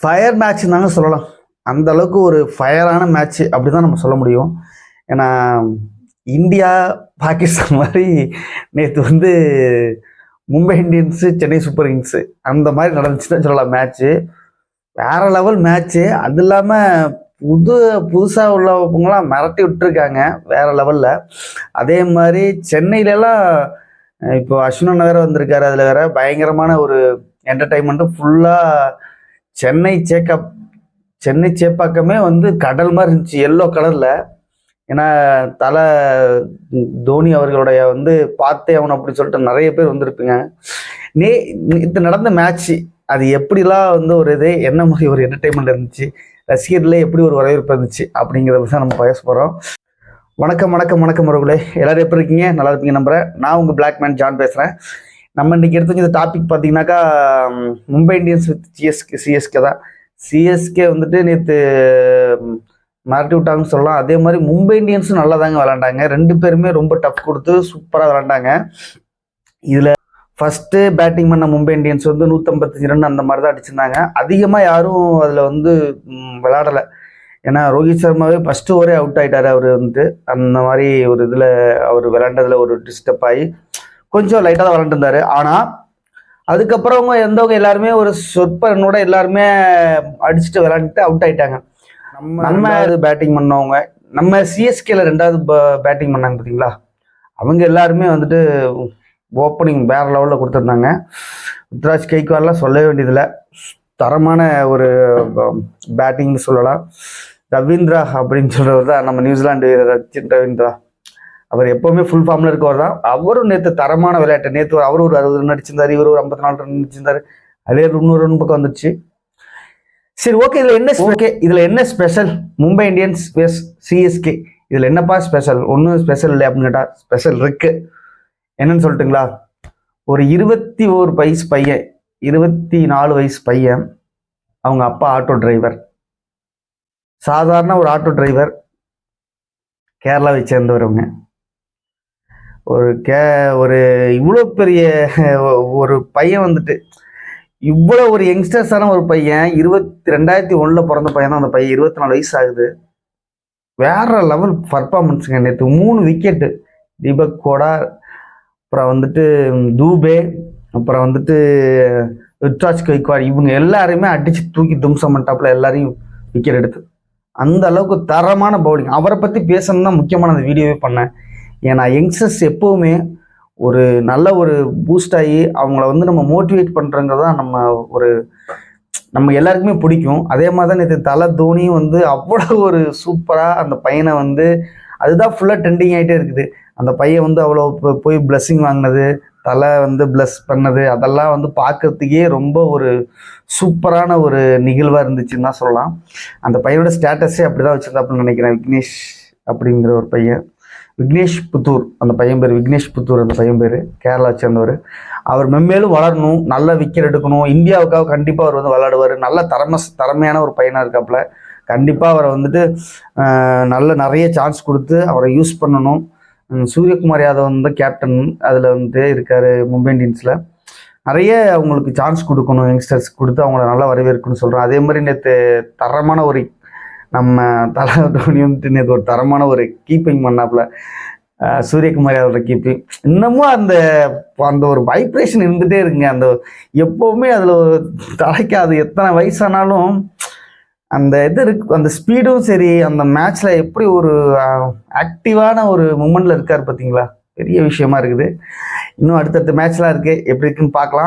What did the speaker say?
Fire match தாங்க சொல்லலாம். அந்த அளவுக்கு ஒரு ஃபயரான மேட்ச் அப்படிதான் நம்ம சொல்ல முடியும். ஏன்னா இந்தியா பாகிஸ்தான் மாதிரி நேற்று வந்து Mumbai Indians Chennai super kings அந்த மாதிரி நடந்துச்சுன்னு சொல்லலாம். மேட்ச்சு வேற லெவல் மேட்ச்சு. அது இல்லாமல் புதுசாக உள்ளவங்களாம் மிரட்டி விட்டுருக்காங்க வேற லெவலில். அதே மாதிரி சென்னையிலலாம் இப்போ அஸ்வின் வேற வந்திருக்காரு. அதில் வேற பயங்கரமான ஒரு என்டர்டைன்மெண்ட்டு ஃபுல்லாக சென்னை சேப்பாக்கமே வந்து கடல் மாதிரி இருந்துச்சு, எல்லோ கலரில். ஏன்னா தலை தோனி அவர்களுடைய வந்து பார்த்தே ஆகணும் அப்படின்னு சொல்லிட்டு நிறைய பேர் வந்திருப்பீங்க. இது நடந்த மேட்ச்சு அது எப்படிலாம் வந்து ஒரு இது என்ன மாதிரி ஒரு என்டர்டைன்மெண்ட் இருந்துச்சு, ரசிகர்களே எப்படி ஒரு வரவேற்பு இருந்துச்சு அப்படிங்கிறத தான் நம்ம பேச போகிறோம். வணக்கம் வணக்கம் வணக்கம் அவர்களே, எல்லாரும் எப்படி இருக்கீங்க? நல்லா இருப்பீங்க நம்புறேன். நான் உங்கள் பிளாக் மேன் ஜான் பேசுகிறேன். நம்ம இன்றைக்கி எடுத்துக்க இந்த டாபிக் பார்த்தீங்கன்னாக்கா மும்பை இந்தியன்ஸ் வித் சிஎஸ்கே தான். சிஎஸ்கே வந்துட்டு நேற்று மிரட்டி விட்டாங்கன்னு சொல்லலாம். அதே மாதிரி மும்பை இந்தியன்ஸும் நல்லா தாங்க விளாண்டாங்க. ரெண்டு பேருமே ரொம்ப டஃப் கொடுத்து சூப்பராக விளாண்டாங்க. இதில் ஃபஸ்ட்டு பேட்டிங் பண்ண மும்பை இந்தியன்ஸ் வந்து 155 ரன் அந்த மாதிரி தான் அடிச்சிருந்தாங்க. அதிகமாக யாரும் அதில் வந்து விளையாடலை. ஏன்னா ரோஹித் சர்மாவே ஃபஸ்ட்டு ஓவரே அவுட் ஆகிட்டார். அவர் வந்து அந்த மாதிரி ஒரு இதில் அவர் விளாண்டதில் ஒரு டிஸ்டர்ப் ஆகி கொஞ்சம் லைட்டாக தான் விளாண்டுருந்தார். ஆனால் அதுக்கப்புறம் அவங்க எந்தவங்க எல்லாருமே ஒரு சொற்ப ரன்னோட எல்லாருமே அடிச்சுட்டு விளாண்டுட்டு அவுட் ஆகிட்டாங்க. நம்ம பேட்டிங் பண்ணவங்க நம்ம சிஎஸ்கேல ரெண்டாவது பேட்டிங் பண்ணாங்க பார்த்தீங்களா, அவங்க எல்லாருமே வந்துட்டு ஓப்பனிங் வேற லெவலில் கொடுத்துருந்தாங்க. ருத்ராஜ் கெய்க்வாட்லாம் சொல்லவே வேண்டியதில்லை, தரமான ஒரு பேட்டிங்னு சொல்லலாம். ரவீந்திரா அப்படின்னு சொல்கிறவர் தான் நம்ம நியூசிலாண்டு ரவீந்திரா. அவர் எப்போவுமே ஃபுல் ஃபார்மில் இருக்கவர் தான். அவரும் நேற்று தரமான விளையாட்டு. நேற்று அவர் ஒரு 60 ரன் அடிச்சிருந்தார், இவர் ஒரு 54 ரன் அடிச்சிருந்தார். அதே 300 ரன் பக்கம் வந்துச்சு. சரி, ஓகே. இதில் என்ன ஸ்பெஷல்? மும்பை இந்தியன்ஸ் வெஸ் சிஎஸ்கே, இதில் என்னப்பா ஸ்பெஷல்? ஒன்றும் ஸ்பெஷல் இல்லை அப்படின்னு கேட்டால் ஸ்பெஷல் இருக்கு. என்னன்னு சொல்லட்டுங்களா? ஒரு 21 வயசு பையன், 24 வயசு பையன், அவங்க அப்பா ஆட்டோ டிரைவர், சாதாரண ஒரு ஆட்டோ டிரைவர், கேரளாவை சேர்ந்தவரவங்க. ஒரு இவ்வளோ பெரிய ஒரு பையன் வந்துட்டு இவ்வளோ ஒரு யங்ஸ்டர்ஸான ஒரு பையன், 2001 பிறந்த பையன் தான் அந்த பையன். 24 வயசு ஆகுது. வேற லெவல் பர்ஃபார்மன்ஸுங்க. நேற்று 3 விக்கெட்டு. தீபக் கோடா, அப்புறம் வந்துட்டு தூபே, அப்புறம் வந்துட்டு ருத்ராஜ் கெய்க்வாட், இவங்க எல்லாருமே அடித்து தூக்கி தும்சம் பண்ணிட்டாப்புல எல்லாரையும் விக்கெட் எடுத்து. அந்த அளவுக்கு தரமான பவுலிங். அவரை பற்றி பேசணும் தான் முக்கியமான அந்த வீடியோவே பண்ணேன். ஏன்னா யங்ஸ்டர்ஸ் எப்போவுமே ஒரு நல்ல ஒரு பூஸ்ட் ஆகி அவங்கள வந்து நம்ம மோட்டிவேட் பண்ணுறங்கிறது தான் நம்ம எல்லாருக்குமே பிடிக்கும். அதே மாதிரி தான் நேற்று தலை தோனியும் வந்து அவ்வளோ ஒரு சூப்பராக அந்த பையனை வந்து அதுதான் ஃபுல்லாக ட்ரெண்டிங் ஆகிட்டே இருக்குது. அந்த பையன் வந்து அவ்வளோ போய் பிளஸ்ஸிங் வாங்கினது, தலை வந்து பிளஸ் பண்ணது, அதெல்லாம் வந்து பார்க்கறதுக்கே ரொம்ப ஒரு சூப்பரான ஒரு நிகழ்வாக இருந்துச்சுன்னு தான் சொல்லலாம். அந்த பையனோட ஸ்டேட்டஸே அப்படி தான் வச்சுருந்தாப்புன்னு நினைக்கிறேன். விக்னேஷ் அப்படிங்கிற ஒரு பையன், விக்னேஷ் புத்தூர் அந்த பையன் பேர், விக்னேஷ் புத்தூர் அந்த பையன் பேர், கேரளா சேர்ந்தவர். அவர் மென்மேலும் வளரணும், நல்ல விக்கெட் எடுக்கணும், இந்தியாவுக்காக கண்டிப்பாக அவர் வந்து விளையாடுவார். நல்ல திறமையான ஒரு பையனாக இருக்காப்புல. கண்டிப்பாக அவரை வந்துட்டு நிறைய சான்ஸ் கொடுத்து அவரை யூஸ் பண்ணணும். சூரியகுமார் யாதவ் வந்து கேப்டன் அதில் வந்து இருக்கார் மும்பை இந்தியன்ஸில். நிறைய அவங்களுக்கு சான்ஸ் கொடுக்கணும், யங்ஸ்டர்ஸ் கொடுத்து அவங்கள நல்லா வரவேற்கணும்னு சொல்கிறேன். அதே மாதிரி நேற்று தரமான ஒரு நம்ம தலை தோனி வந்துட்டு நேற்று ஒரு தரமான ஒரு கீப்பிங் பண்ணாப்புல. சூரியகுமார் யாதவோட கீப்பிங் இன்னமும் அந்த ஒரு வைப்ரேஷன் இருந்துகிட்டே இருக்குங்க. அந்த எப்போவுமே அதில் தலைக்காது, எத்தனை வயசானாலும் அந்த இது இருக்கு, அந்த ஸ்பீடும் சரி, அந்த மேட்ச்சில் எப்படி ஒரு ஆக்டிவான ஒரு மூமெண்ட்டில் இருக்கார் பார்த்தீங்களா? பெரிய விஷயமா இருக்குது. இன்னும் அடுத்தடுத்த மேட்ச்லாம் இருக்குது, எப்படி இருக்குன்னு பார்க்கலாம்.